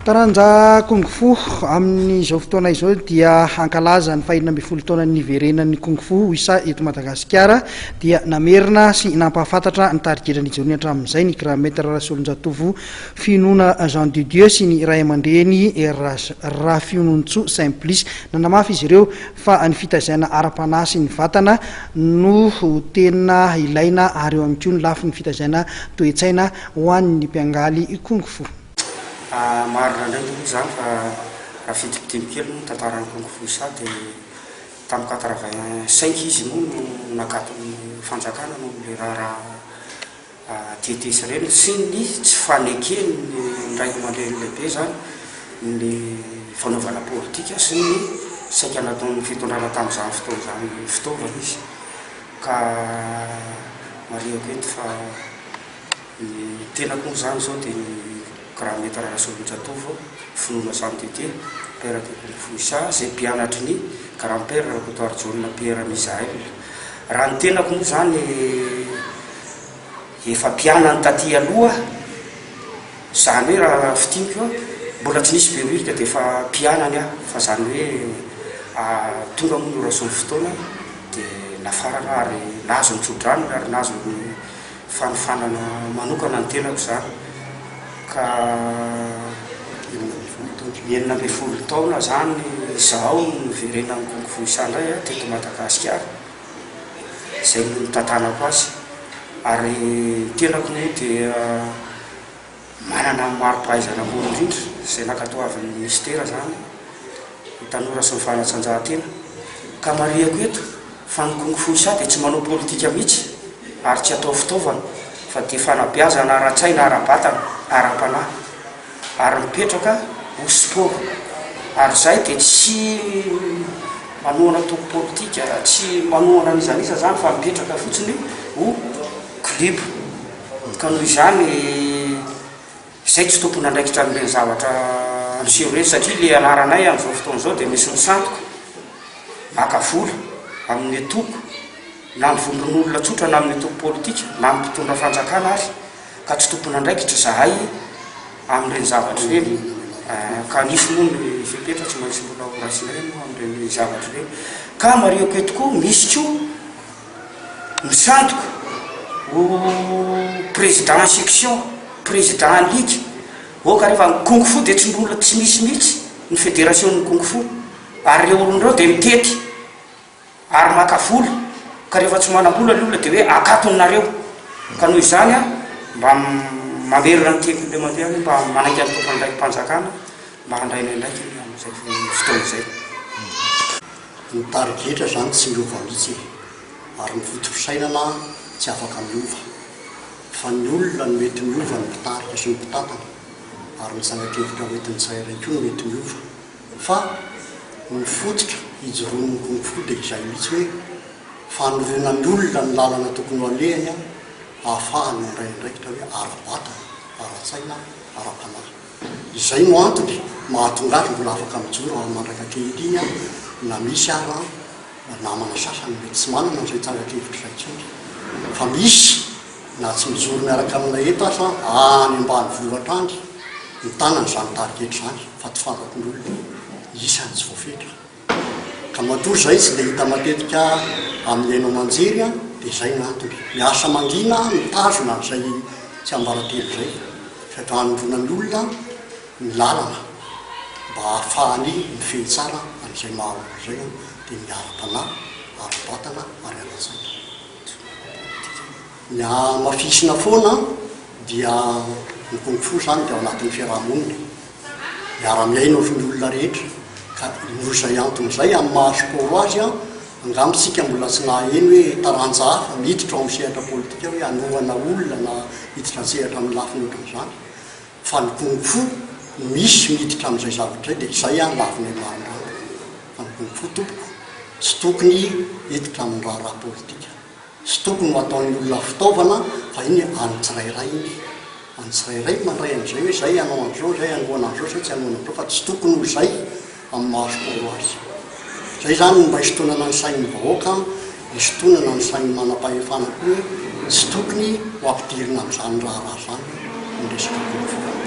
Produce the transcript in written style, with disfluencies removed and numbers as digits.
Taranja kung fu amin'izao fotoana izao dia hankalaza ny fahaenina ambin'ny folo taona ny niverenan'ny kung fu isa eto Madagasikara dia namerina sy nampahafantatra ny tarigetra ny Jony hatramin'izay ny grand maître Rasolonjatovo Finoana Jean de Dieu sy ny ray aman-dreny Rafionontso Simplice nanamafy izy ireo fa ny fitaizana ara-panahy sy ny vatana no tena ilaina ary eo amin'ny koa ny lafy ny fitaizana toe-tsaina ho an'ny mpiangaly kung fu. Marina ndray moa zany fa raha fitipitimy kely no tantarany kung fu sa dia tamin'ny 85 izy no nakato ny fanjakana no le raha tietesy reny sy ny tsy fanekeny ny ray aman-dreny lehibe zany ny fanaovana politika sy ny saika nataon'ny fitondrana tamin'izany fotoana zany fitaovana izy ka mariako eto fa ny tena koa zany zao dia grand maître Rasolonjatovo Finoana Jean de Dieu père de kung fu isa zay mpianatry ny grand-père Kotoar Jona Pierre Misaël. Raha ny tenako moa zany efa mpianany taty aloha zany hoe raha fitiniko mbola tsy nisy beoirika dia efa mpianany aho fa zany hoe tonga moa noraso ny fotoana dia nafarana ary nazo nitsodrano ary nazo ny fanofanana manokana ny tenako zany ka enina ambin'ny folo taona zany izaho niverenan'ny kung fu isa indray teto Madagasikara izay no tantanako azy ary tenako moa dia manana maro-pahaizana ambony indrindra izay nakatoavin'ny ministera zany ny tanora sy ny fanatsanjahantena ka mariako eto fa ny kung fu isa dia tsy manao politika mihitsy ary tsy atao fitaovana fa dia fanabeazana ara-tsaina ara-batana ara-panahy ary mipetraka ho sport ary zay dia tsy manohana toko politika tsy manohana n'izanisa zany fa mipetraka fotsiny ho club ka noho izany izay tsy tompona andraikitra n'ireny zavatra niseho reny satria le anaranay amin'izao fotoana izao dia misy misantoka maka vola amin'ny atoko na mivolon'olona tsotra na amin'ny atoko politika na mpitondra fanjakana ary ka tsy tompona andraikitra zahay amin'ireny zavatra reny ka nisy moa ny fipetra tsy maintsy mbola orasinay moa amin'ireny zavatra reny ka mariako eto koa misy koa misantoka ho président section président ligue oka rehefa ny kung fu dia tsy mbola tsy misy mihitsy ny fédération ny kung fu ary reo olon'ireo dia mitety ary maka vola ka rehefa tsy manam-bola ny olona dia hoe akatonareo ka noho izany mba mamerina ny teko le mandeha mba manaiky amin'ny tompony ndraiky mpanjakana mba handraina ndraiky amin'izay fotoana izay. Ny tarigetra zany tsy miova mihitsy ary ny foto-fisainana tsy afaka miova fa ny olona no mety miova ny mpitarika sy ny mpitantana ary ny zanakevitra metiny tsirairay koa no mety miova fa ny fototra hijoroan'ny kung fu dia izay mihitsy hoe fanorona ny olona ny lalana tokony ho alehany ahafahany indray ndraikitra hoe ara-batana ara-tsaina ara-panahy izay no antony mahatonga azy mbola afaka mijoro ao mandraka kehitriny na misy ara namana sasany mety tsy manana n'izay tsangakevitra izay tsindry fa misy na tsy mijoro miaraka aminay eto asa any ambany voatrandry ny tanany zany tarigetra zany fa tsy fantako ny olona isany tsy voafetra ka matory zay tsy dia hita matetika amin'ny haino aman-jery dia izay ny antony miasa mangina mitazona n'izay tsy ambaratelo zay satria hanondrona ny olona ny lalana mba ahafahany mifehy tsara amin'izay mahaolo zay dia ny ara-panahy ara-batana ary ara-tsaina ny mafisina foana dia ny kung fu zany dia ao anatin'ny fiarahamonina miara-miaina ny olona rehetra ka noho izay antony izay amin'ny mahasporo azy angambontsika mbola tsy naheno hoe taranja hafa miditra ao amin'ny sehatra politika hoe anohana olona na miditra ny sehatra amin'ny lafiny ohatran'izany fa ny kung fu misy miditra amin'izay zavatra zay dia izay lafiny mahandrano fa ny kung fu tompoko tsy tokony hiditra amin'ny raharaha politika tsy tokony ho ataon'ny olona fitaovana fa iny any tsirairay iny any tsirairay mandray amin'izay hoe zay anao an'izao zay anohana an'izao zay tsy anohana an'izao fa tsy tokony ho zay amin'ny mahasporo azy zay zany mba hisotonana ny sain'ny vahoaka hisotonana ny sain'ny manam-pahefana koa tsy tokony ho ampidirina amin'izany raharaha zany ny resaka kung fu